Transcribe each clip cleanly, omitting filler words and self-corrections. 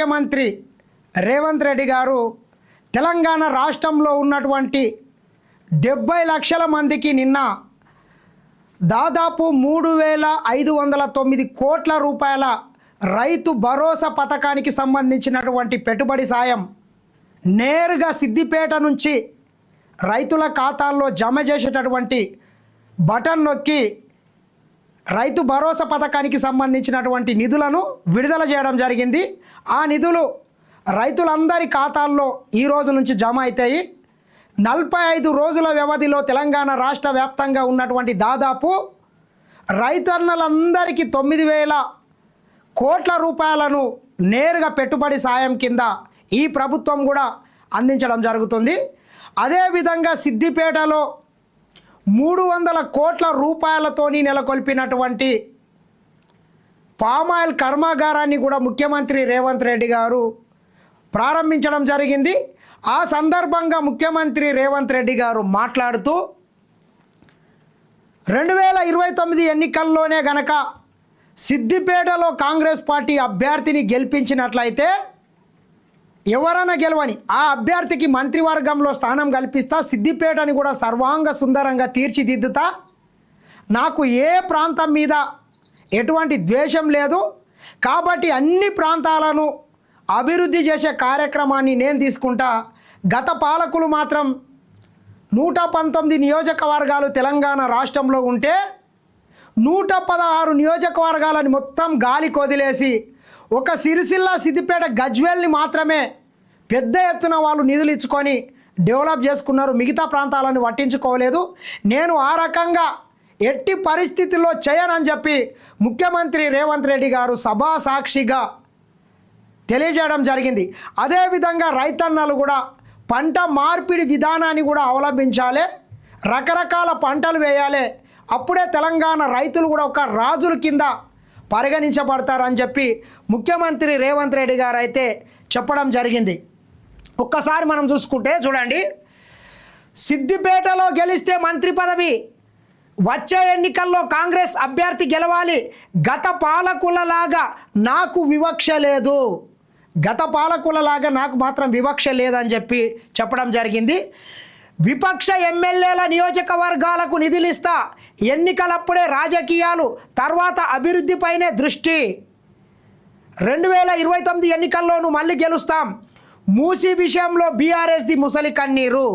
ముఖ్యమంత్రి రేవంత్ రెడ్డి గారు తెలంగాణ రాష్ట్రంలో ఉన్నటువంటి 70 లక్షల మందికి నిన్న దాదాపు 3,509 కోట్ల రూపాయల రైతు భరోసా పథకానికి సంబంధించినటువంటి పెట్టుబడి సాయం నేరుగా సిద్దిపేట నుంచి రైతుల ఖాతాల్లో జమ చేసేటటువంటి బటన్ నొక్కి రైతు భరోసా పథకానికి సంబంధించినటువంటి నిధులను విడుదల చేయడం జరిగింది. ఆ నిధులు రైతులందరి ఖాతాల్లో ఈ రోజు నుంచి జమ అవుతాయి. 45 రోజుల వ్యవధిలో తెలంగాణ రాష్ట్ర వ్యాప్తంగా ఉన్నటువంటి దాదాపు రైతన్నలందరికీ 9,000 కోట్ల రూపాయలను నేరుగా పెట్టుబడి సాయం కింద ఈ ప్రభుత్వం కూడా అందించడం జరుగుతుంది. అదేవిధంగా సిద్దిపేటలో 300 కోట్ల రూపాయలతోని నెలకొల్పినటువంటి పామాయిల్ కర్మాగారాన్ని కూడా ముఖ్యమంత్రి రేవంత్ రెడ్డి గారు ప్రారంభించడం జరిగింది. ఆ సందర్భంగా ముఖ్యమంత్రి రేవంత్ రెడ్డి గారు మాట్లాడుతూ 2029 ఎన్నికల్లోనే గనక సిద్దిపేటలో కాంగ్రెస్ పార్టీ అభ్యర్థిని గెలిపించినట్లయితే ఎవరైనా గెలవని ఆ అభ్యర్థికి మంత్రివర్గంలో స్థానం కల్పిస్తా, సిద్దిపేటని కూడా సర్వాంగ సుందరంగా తీర్చిదిద్దుతా, నాకు ఏ ప్రాంతం మీద ఎటువంటి ద్వేషం లేదు కాబట్టి అన్ని ప్రాంతాలను అభివృద్ధి చేసే కార్యక్రమాన్ని నేను తీసుకుంటా. గత పాలకులు మాత్రం 119 నియోజకవర్గాలు తెలంగాణ రాష్ట్రంలో ఉంటే 116 నియోజకవర్గాలని మొత్తం గాలి కొదిలేసి ఒక సిరిసిల్ల సిద్దిపేట గజ్వేల్ని మాత్రమే పెద్ద ఎత్తున వాళ్ళు నిధులు ఇచ్చుకొని డెవలప్ చేసుకున్నారు, మిగతా ప్రాంతాలను పట్టించుకోలేదు. నేను ఆ రకంగా ఎట్టి పరిస్థితుల్లో చేయనని చెప్పి ముఖ్యమంత్రి రేవంత్ రెడ్డి గారు సభా సాక్షిగా తెలియజేయడం జరిగింది. అదేవిధంగా రైతన్నలు కూడా పంట మార్పిడి విధానాన్ని కూడా అవలంబించాలి, రకరకాల పంటలు వేయాలి, అప్పుడే తెలంగాణ రైతులు కూడా ఒక రాజుల కింద పరిగణించబడతారని చెప్పి ముఖ్యమంత్రి రేవంత్ రెడ్డి గారు అయితే చెప్పడం జరిగింది. ఒక్కసారి మనం చూసుకుంటే చూడండి, సిద్దిపేటలో గెలిస్తే మంత్రి పదవి, వచ్చే ఎన్నికల్లో కాంగ్రెస్ అభ్యర్థి గెలవాలి, గత పాలకులలాగా నాకు వివక్ష లేదు, గత పాలకులలాగా నాకు మాత్రం వివక్ష లేదని చెప్పి చెప్పడం జరిగింది. విపక్ష ఎమ్మెల్యేల నియోజకవర్గాలకు నిధులిస్తా, ఎన్నికలప్పుడే రాజకీయాలు, తర్వాత అభివృద్ధిపైనే దృష్టి, 2029 ఎన్నికల్లోనూ మళ్ళీ గెలుస్తాం, మూసీ విషయంలో బీఆర్ఎస్ది ముసలి కన్నీరు,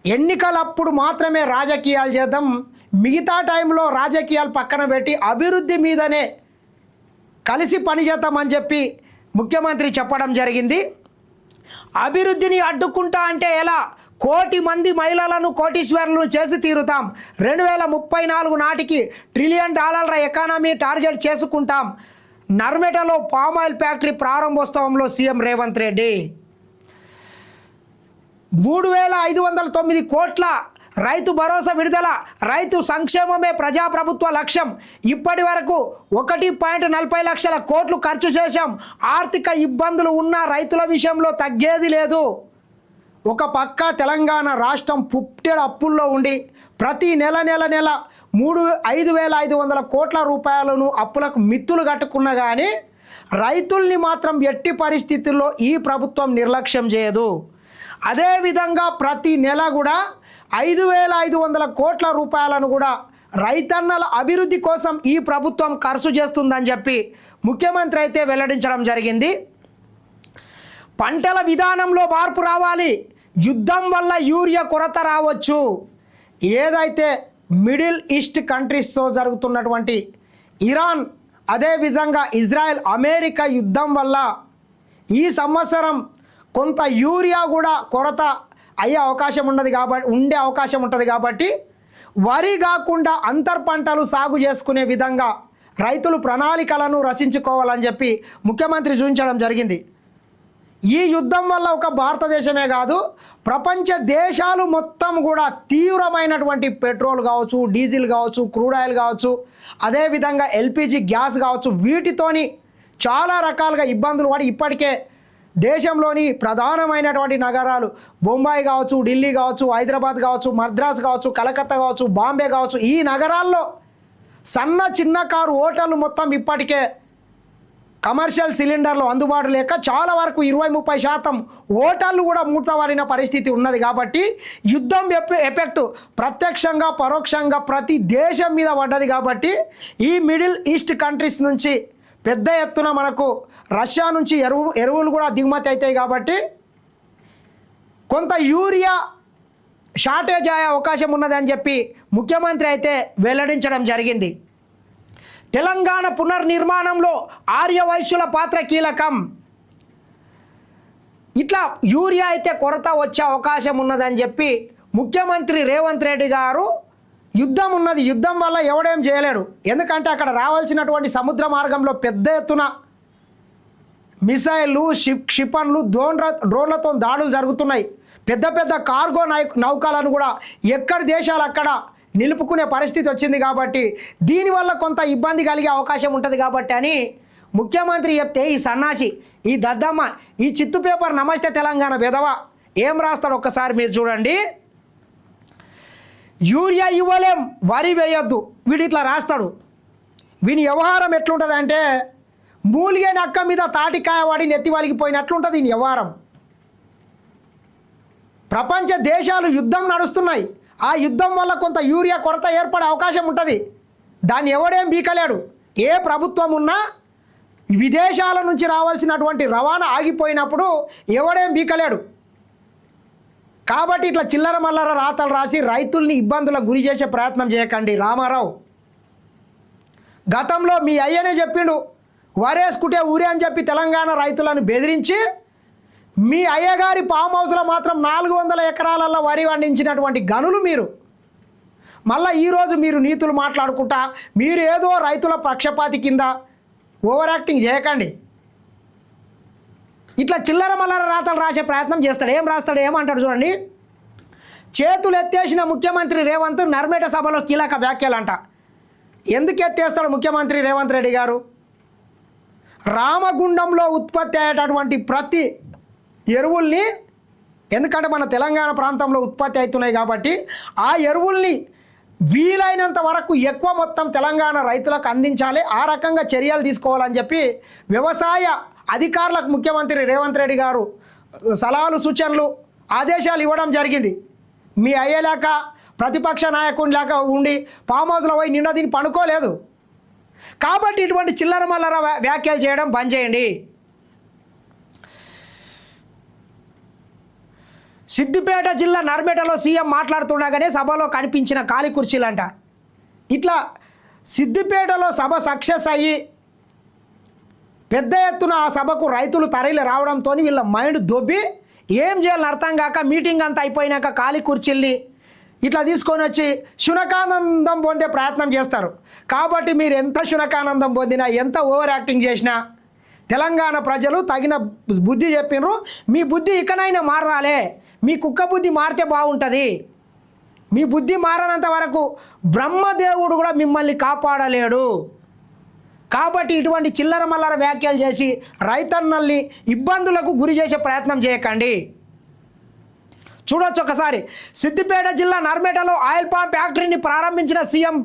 ఎన్నికలప్పుడు మాత్రమే రాజకీయాలు చేద్దాం, మిగతా టైంలో రాజకీయాలు పక్కన పెట్టి అభివృద్ధి మీదనే కలిసి పనిచేద్దామని చెప్పి ముఖ్యమంత్రి చెప్పడం జరిగింది. అభివృద్ధిని అడ్డుకుంటా అంటే ఎలా? 1,00,00,000 మంది మహిళలను కోటీశ్వరులను చేసి తీరుతాం, 2034 నాటికి $1 ట్రిలియన్ ఎకానమీ టార్గెట్ చేసుకుంటాం, నర్మెటలో పామాయిల్ ఫ్యాక్టరీ ప్రారంభోత్సవంలో సీఎం రేవంత్ రెడ్డి, 3,509 కోట్ల రైతు భరోసా విడుదల, రైతు సంక్షేమమే ప్రజాప్రభుత్వ లక్ష్యం, ఇప్పటి వరకు 1.40 లక్షల కోట్లు ఖర్చు చేశాం, ఆర్థిక ఇబ్బందులు ఉన్న రైతుల విషయంలో తగ్గేది లేదు. ఒక పక్క తెలంగాణ రాష్ట్రం పుట్టెడు అప్పుల్లో ఉండి ప్రతి నెల 5,500 కోట్ల రూపాయలను అప్పులకు మిత్తులు కట్టుకున్నా కానీ రైతుల్ని మాత్రం ఎట్టి పరిస్థితుల్లో ఈ ప్రభుత్వం నిర్లక్ష్యం చేయదు. అదేవిధంగా ప్రతి నెల కూడా 5,500 కోట్ల రూపాయలను కూడా రైతన్నల అభివృద్ధి కోసం ఈ ప్రభుత్వం ఖర్చు చేస్తుందని చెప్పి ముఖ్యమంత్రి అయితే వెల్లడించడం జరిగింది. పంటల విధానంలో మార్పు రావాలి, యుద్ధం వల్ల యూరియా కొరత రావచ్చు. ఏదైతే మిడిల్ ఈస్ట్ కంట్రీస్తో జరుగుతున్నటువంటి ఇరాన్, అదేవిధంగా ఇజ్రాయెల్ అమెరికా యుద్ధం వల్ల ఈ సంవత్సరం కొంత యూరియా కూడా కొరత ఉండే అవకాశం ఉంటుంది కాబట్టి వరి కాకుండా అంతర్ పంటలు సాగు చేసుకునే విధంగా రైతులు ప్రణాళికలను రచించుకోవాలని చెప్పి ముఖ్యమంత్రి సూచించడం జరిగింది. ఈ యుద్ధం వల్ల ఒక భారతదేశమే కాదు, ప్రపంచ దేశాలు మొత్తం కూడా తీవ్రమైనటువంటి పెట్రోల్ కావచ్చు, డీజిల్ కావచ్చు, క్రూడ్ ఆయిల్ కావచ్చు, అదేవిధంగా ఎల్పిజి గ్యాస్ కావచ్చు, వీటితోని చాలా రకాలుగా ఇబ్బందులు పడి ఇప్పటికే దేశంలోని ప్రధానమైనటువంటి నగరాలు బొంబాయి కావచ్చు, ఢిల్లీ కావచ్చు, హైదరాబాద్ కావచ్చు, మద్రాస్ కావచ్చు, కలకత్తా కావచ్చు, బాంబే కావచ్చు, ఈ నగరాల్లో చిన్న కారు హోటళ్ళు మొత్తం ఇప్పటికే కమర్షియల్ సిలిండర్లు అందుబాటు లేక చాలా వరకు 20-30% హోటళ్ళు కూడా మూతపడిన పరిస్థితి ఉన్నది. కాబట్టి యుద్ధం ఎఫెక్ట్ ప్రత్యక్షంగా పరోక్షంగా ప్రతి దేశం మీద పడ్డది. కాబట్టి ఈ మిడిల్ ఈస్ట్ కంట్రీస్ నుంచి పెద్ద ఎత్తున మనకు రష్యా నుంచి ఎరువులు కూడా దిగుమతి అవుతాయి. కాబట్టి కొంత యూరియా షార్టేజ్ అయ్యే అవకాశం ఉన్నదని చెప్పి ముఖ్యమంత్రి అయితే వెల్లడించడం జరిగింది. తెలంగాణ పునర్నిర్మాణంలో ఆర్యవైశ్యుల పాత్ర కీలకం. ఇట్లా యూరియా అయితే కొరత వచ్చే అవకాశం ఉన్నదని చెప్పి ముఖ్యమంత్రి రేవంత్ రెడ్డి గారు యుద్ధం ఉన్నది, యుద్ధం వల్ల ఎవడేం చేయలేడు. ఎందుకంటే అక్కడ రావాల్సినటువంటి సముద్ర మార్గంలో పెద్ద ఎత్తున మిసైళ్ళు క్షిపణులు డ్రోన్లతో దాడులు జరుగుతున్నాయి. పెద్ద పెద్ద కార్గో నౌకలను కూడా ఎక్కడి దేశాలు అక్కడ నిలుపుకునే పరిస్థితి వచ్చింది. కాబట్టి దీనివల్ల కొంత ఇబ్బంది కలిగే అవకాశం ఉంటుంది. కాబట్టి అని ముఖ్యమంత్రి చెప్తే ఈ సన్నాసి, ఈ దద్దమ్మ, ఈ చిత్తు పేపర్ నమస్తే తెలంగాణ విధవ ఏం రాస్తాడు ఒక్కసారి మీరు చూడండి. యూరియా ఇవ్వలేం, వరి వేయొద్దు, వీడు ఇట్లా రాస్తాడు. వీని వ్యవహారం ఎట్లుంటుంది అంటే మూలిగే నక్క మీద తాటికాయ వాడి నెత్తి వలిగిపోయినట్లుంటుంది ఈ వ్యవహారం. ప్రపంచ దేశాలు యుద్ధం నడుస్తున్నాయి. ఆ యుద్ధం వల్ల కొంత యూరియా కొరత ఏర్పడే అవకాశం ఉంటుంది. దాన్ని ఎవడేం బీకలేడు. ఏ ప్రభుత్వం ఉన్నా విదేశాల నుంచి రావాల్సినటువంటి రవాణా ఆగిపోయినప్పుడు ఎవడేం బీకలేడు. కాబట్టి ఇట్లా చిల్లర మల్లర రాతలు రాసి రైతుల్ని ఇబ్బందులకు గురి చేసే ప్రయత్నం చేయకండి. రామారావు గతంలో మీ అయ్యనే చెప్పిండు, వరేసుకుంటే ఊరే అని చెప్పి తెలంగాణ రైతులను బెదిరించి మీ అయ్యగారి ఫామ్ హౌస్లో మాత్రం 400 ఎకరాలలో వరి పండించినటువంటి గనులు మీరు. మళ్ళీ ఈరోజు మీరు నీతులు మాట్లాడుకుంటా మీరు ఏదో రైతుల పక్షపాతి కింద ఓవర్ యాక్టింగ్ చేయకండి. ఇట్లా చిల్లర మల్లర రాతలు రాసే ప్రయత్నం చేస్తాడు. ఏం రాస్తాడు, ఏమంటాడు చూడండి. చేతులు ఎత్తేసిన ముఖ్యమంత్రి రేవంత్ నర్మేట సభలో కీలక వ్యాఖ్యలంట. ఎందుకు ఎత్తేస్తాడు ముఖ్యమంత్రి రేవంత్ రెడ్డి గారు? రామగుండంలో ఉత్పత్తి అయ్యేటటువంటి ప్రతి ఎరువుల్ని, ఎందుకంటే మన తెలంగాణ ప్రాంతంలో ఉత్పత్తి అవుతున్నాయి కాబట్టి ఆ ఎరువుల్ని వీలైనంత వరకు ఎక్కువ మొత్తం తెలంగాణ రైతులకు అందించాలి, ఆ రకంగా చర్యలు తీసుకోవాలని చెప్పి వ్యవసాయ అధికారులకు ముఖ్యమంత్రి రేవంత్ రెడ్డి గారు సలహాలు సూచనలు ఆదేశాలు ఇవ్వడం జరిగింది. మీ అయ్యేలాక ప్రతిపక్ష నాయకుని లాగా ఉండి ఫామ్ హౌస్లో పోయి నిన్న దీన్ని పనుకోలేదు. కాబట్టి ఇటువంటి చిల్లర మల్లర వ్యాఖ్యలు చేయడం బంద్ చేయండి. సిద్దిపేట జిల్లా నర్మేటలో సీఎం మాట్లాడుతుండగానే సభలో కనిపించిన ఖాళీ కుర్చీలంట. ఇట్లా సిద్దిపేటలో సభ సక్సెస్ అయ్యి పెద్ద ఎత్తున ఆ సభకు రైతులు తరలి రావడంతో వీళ్ళ మైండ్ దొబ్బి ఏం చేయాలని అర్థం కాక మీటింగ్ అంతా అయిపోయినాక ఖాళీ కుర్చీల్ని ఇట్లా తీసుకొని వచ్చి శునకానందం పొందే ప్రయత్నం చేస్తారు. కాబట్టి మీరు ఎంత శునకానందం పొందినా, ఎంత ఓవర్ యాక్టింగ్ చేసినా తెలంగాణ ప్రజలు తగిన బుద్ధి చెప్పినరు. మీ బుద్ధి ఇకనైనా మారాలే. మీ కుక్క బుద్ధి మారితే బాగుంటుంది. మీ బుద్ధి మారనంత వరకు బ్రహ్మదేవుడు కూడా మిమ్మల్ని కాపాడలేడు. కాబట్టి ఇటువంటి చిల్లర మల్లర వ్యాఖ్యలు చేసి రైతన్నల్ని ఇబ్బందులకు గురి చేసే ప్రయత్నం చేయకండి. చూడొచ్చు ఒకసారి. సిద్దిపేట జిల్లా నర్మేటలో ఆయిల్ పామ్ ఫ్యాక్టరీని ప్రారంభించిన సీఎం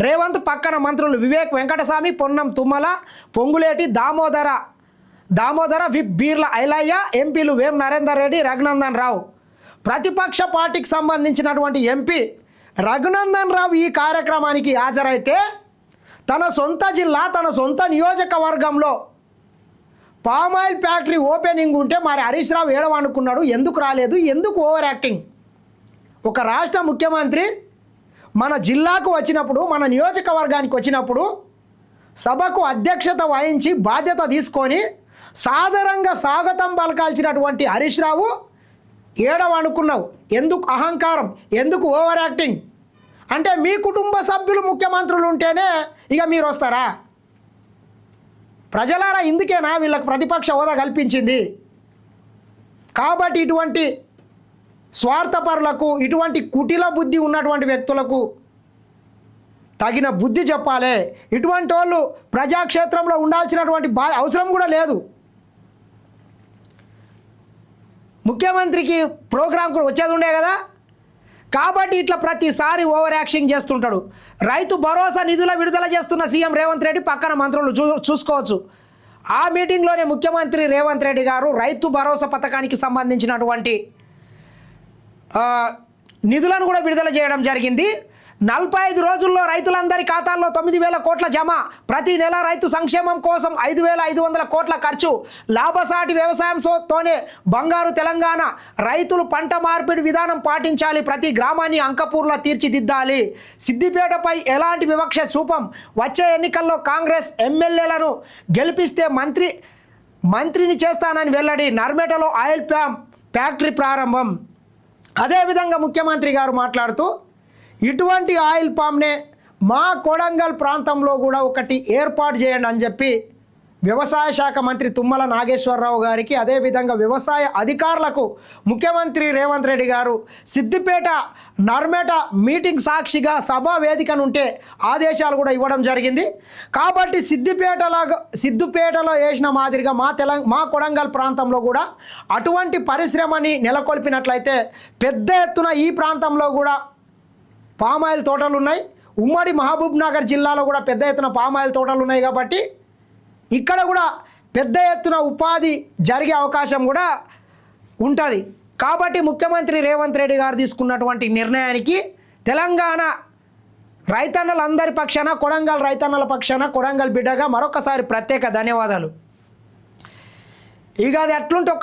రేవంత్ పక్కన మంత్రులు వివేక్ వెంకటస్వామి, పొన్నం తుమ్మల, పొంగులేటి దామోదర విప్ బీర్ల ఐలయ్య, ఎంపీలు వేం నరేందర్ రెడ్డి, రఘునందన్ రావు. ప్రతిపక్ష పార్టీకి సంబంధించినటువంటి ఎంపీ రఘునందన్ రావు ఈ కార్యక్రమానికి హాజరైతే తన సొంత జిల్లా, తన సొంత నియోజకవర్గంలో పామాయిల్ ఫ్యాక్టరీ ఓపెనింగ్ ఉంటే మరి హరీష్ రావు ఏడవనుకున్నాడు, ఎందుకు రాలేదు, ఎందుకు ఓవర్ యాక్టింగ్? ఒక రాష్ట్ర ముఖ్యమంత్రి మన జిల్లాకు వచ్చినప్పుడు, మన నియోజకవర్గానికి వచ్చినప్పుడు సభకు అధ్యక్షత వహించి బాధ్యత తీసుకొని సాదరంగా స్వాగతం పలకాల్సినటువంటి హరీష్ రావు ఏడవనుకున్నావు, ఎందుకు అహంకారం, ఎందుకు ఓవర్ యాక్టింగ్? అంటే మీ కుటుంబ సభ్యులు ముఖ్యమంత్రులు ఉంటేనే ఇక మీరు వస్తారా? ప్రజలారా ఇందుకేనా వీళ్ళకి ప్రతిపక్ష హోదా కల్పించింది? కాబట్టి ఇటువంటి స్వార్థపరులకు, ఇటువంటి కుటిల బుద్ధి ఉన్నటువంటి వ్యక్తులకు తగిన బుద్ధి చెప్పాలి. ఇటువంటి వాళ్ళు ప్రజాక్షేత్రంలో ఉండాల్సినటువంటి అవసరం కూడా లేదు. ముఖ్యమంత్రికి ప్రోగ్రాంకు వచ్చేది ఉండే కదా. కాబట్టి ఇట్లా ప్రతిసారి ఓవర్ యాక్షన్ చేస్తుంటాడు. రైతు భరోసా నిధుల విడుదల చేస్తున్న సీఎం రేవంత్ రెడ్డి పక్కన మంత్రులు చూసుకోవచ్చు. ఆ మీటింగ్లోనే ముఖ్యమంత్రి రేవంత్ రెడ్డి గారు రైతు భరోసా పథకానికి సంబంధించినటువంటి నిధులను కూడా విడుదల చేయడం జరిగింది. 45 రోజుల్లో రైతులందరి ఖాతాల్లో 9,000 కోట్ల జమ, ప్రతి నెల రైతు సంక్షేమం కోసం 5,500 కోట్ల ఖర్చు, లాభసాటి వ్యవసాయంతోనే బంగారు తెలంగాణ, రైతులు పంట మార్పిడి విధానం పాటించాలి, ప్రతి గ్రామాన్ని అంకపూర్లా తీర్చిదిద్దాలి, సిద్దిపేటపై ఎలాంటి వివక్ష చూపం, వచ్చే ఎన్నికల్లో కాంగ్రెస్ ఎమ్మెల్యేలను గెలిపిస్తే మంత్రిని చేస్తానని వెల్లడి, నర్మేటలో ఆయిల్ పామ్ ఫ్యాక్టరీ ప్రారంభం. అదేవిధంగా ముఖ్యమంత్రి గారు మాట్లాడుతూ ఇటువంటి ఆయిల్ పామ్నే మా కొడంగల్ ప్రాంతంలో కూడా ఒకటి ఏర్పాటు చేయండి అని చెప్పి వ్యవసాయ శాఖ మంత్రి తుమ్మల నాగేశ్వరరావు గారికి, అదేవిధంగా వ్యవసాయ అధికారులకు ముఖ్యమంత్రి రేవంత్ రెడ్డి గారు సిద్దిపేట నర్మేట మీటింగ్ సాక్షిగా సభా వేదికనుంటే ఆదేశాలు కూడా ఇవ్వడం జరిగింది. కాబట్టి సిద్దిపేటలో వేసిన మాదిరిగా మా కొడంగల్ ప్రాంతంలో కూడా అటువంటి పరిశ్రమని నెలకొల్పినట్లయితే పెద్ద ఎత్తున ఈ ప్రాంతంలో కూడా పామాయిల్ తోటలు ఉన్నాయి. ఉమ్మడి మహబూబ్ నగర్ జిల్లాలో కూడా పెద్ద ఎత్తున పామాయిల్ తోటలు ఉన్నాయి. కాబట్టి ఇక్కడ కూడా పెద్ద ఎత్తున ఉపాధి జరిగే అవకాశం కూడా ఉంటుంది. కాబట్టి ముఖ్యమంత్రి రేవంత్ రెడ్డి గారు తీసుకున్నటువంటి నిర్ణయానికి తెలంగాణ రైతన్నలందరి పక్షాన, కొడంగల్ రైతన్నల పక్షాన, కొడంగల్ బిడ్డగా మరొకసారి ప్రత్యేక ధన్యవాదాలు. ఇక అది ఎట్లుంటే